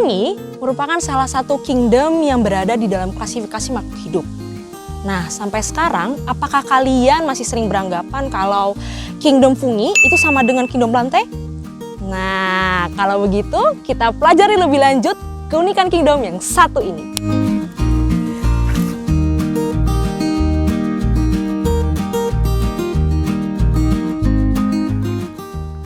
fungi merupakan salah satu kingdom yang berada di dalam klasifikasi makhluk hidup. Nah, sampai sekarang apakah kalian masih sering beranggapan kalau kingdom fungi itu sama dengan kingdom plantae? Nah, kalau begitu kita pelajari lebih lanjut keunikan kingdom yang satu ini.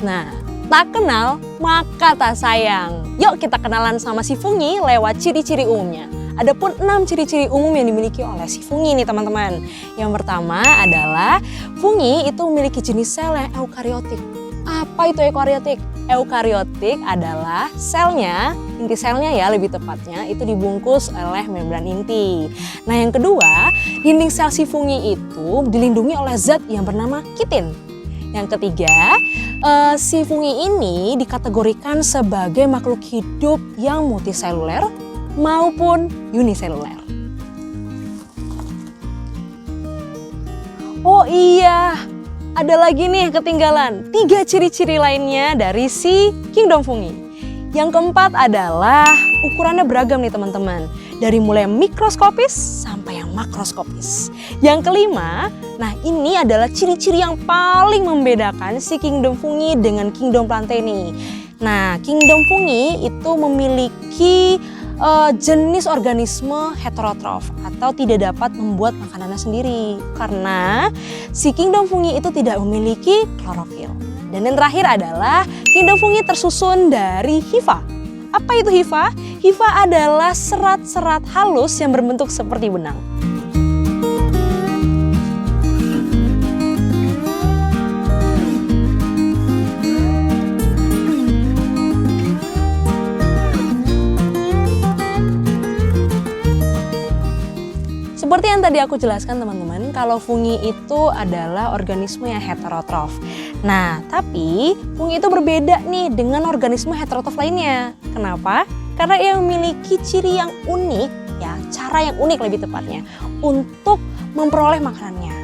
Nah, tak kenal maka tak sayang. Yuk kita kenalan sama si fungi lewat ciri-ciri umumnya. Adapun 6 ciri-ciri umum yang dimiliki oleh si fungi nih teman-teman. Yang pertama adalah fungi itu memiliki jenis sel yang eukariotik. Apa itu eukariotik? Eukariotik adalah selnya, inti selnya ya lebih tepatnya, itu dibungkus oleh membran inti. Nah yang kedua, dinding sel si fungi itu dilindungi oleh zat yang bernama kitin. Yang ketiga, si fungi ini dikategorikan sebagai makhluk hidup yang multiseluler maupun uniseluler. Oh iya, ada lagi nih yang ketinggalan. 3 ciri-ciri lainnya dari si kingdom fungi. Yang keempat adalah ukurannya beragam nih teman-teman. Dari mulai mikroskopis sampai yang makroskopis. Yang kelima, nah ini adalah ciri-ciri yang paling membedakan si kingdom fungi dengan kingdom plantae nih. Nah, kingdom fungi itu memiliki jenis organisme heterotrof atau tidak dapat membuat makanannya sendiri karena si kingdom fungi itu tidak memiliki klorofil. Dan yang terakhir adalah kingdom fungi tersusun dari hifa. Apa itu hifa? Hifa adalah serat-serat halus yang berbentuk seperti benang. Seperti yang tadi aku jelaskan teman-teman, kalau fungi itu adalah organisme yang heterotrof. Nah, tapi fungi itu berbeda nih dengan organisme heterotrof lainnya. Kenapa? Karena ia memiliki ciri yang unik, ya, cara yang unik lebih tepatnya, untuk memperoleh makanannya.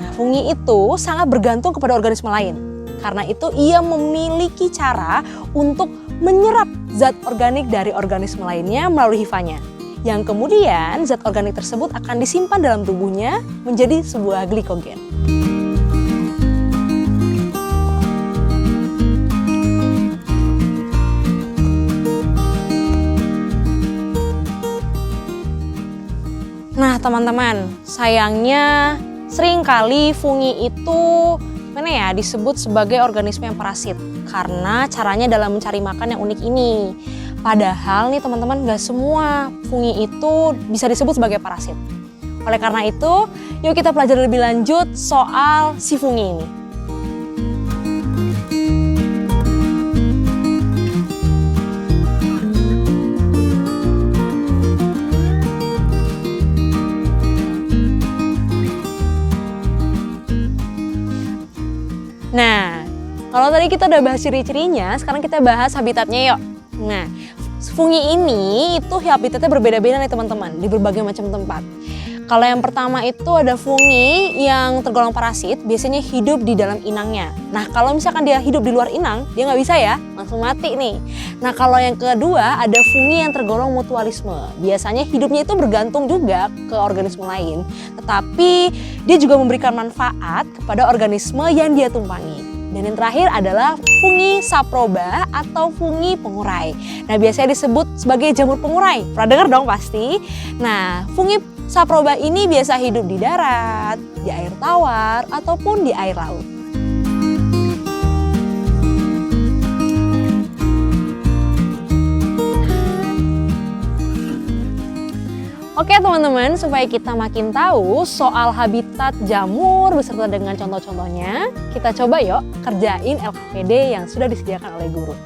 Nah, fungi itu sangat bergantung kepada organisme lain. Karena itu ia memiliki cara untuk menyerap zat organik dari organisme lainnya melalui hifanya. Yang kemudian zat organik tersebut akan disimpan dalam tubuhnya menjadi sebuah glikogen. Nah teman-teman, sayangnya seringkali fungi itu disebut sebagai organisme yang parasit karena caranya dalam mencari makan yang unik ini. Padahal nih teman-teman, gak semua fungi itu bisa disebut sebagai parasit. Oleh karena itu, yuk kita pelajari lebih lanjut soal si fungi ini. Nah, kalau tadi kita udah bahas ciri-cirinya, sekarang kita bahas habitatnya yuk. Nah, fungi ini itu habitatnya berbeda-beda nih teman-teman di berbagai macam tempat. Kalau yang pertama itu ada fungi yang tergolong parasit, biasanya hidup di dalam inangnya. Nah, kalau misalkan dia hidup di luar inang, dia nggak bisa ya, langsung mati nih. Nah, kalau yang kedua ada fungi yang tergolong mutualisme. Biasanya hidupnya itu bergantung juga ke organisme lain, tetapi dia juga memberikan manfaat kepada organisme yang dia tumpangi. Dan yang terakhir adalah fungi saproba atau fungi pengurai. Nah, biasanya disebut sebagai jamur pengurai. Pernah dengar dong pasti? Nah, fungi saproba ini biasa hidup di darat, di air tawar, ataupun di air laut. Oke teman-teman, supaya kita makin tahu soal habitat jamur beserta dengan contoh-contohnya, kita coba yuk kerjain LKPD yang sudah disediakan oleh guru.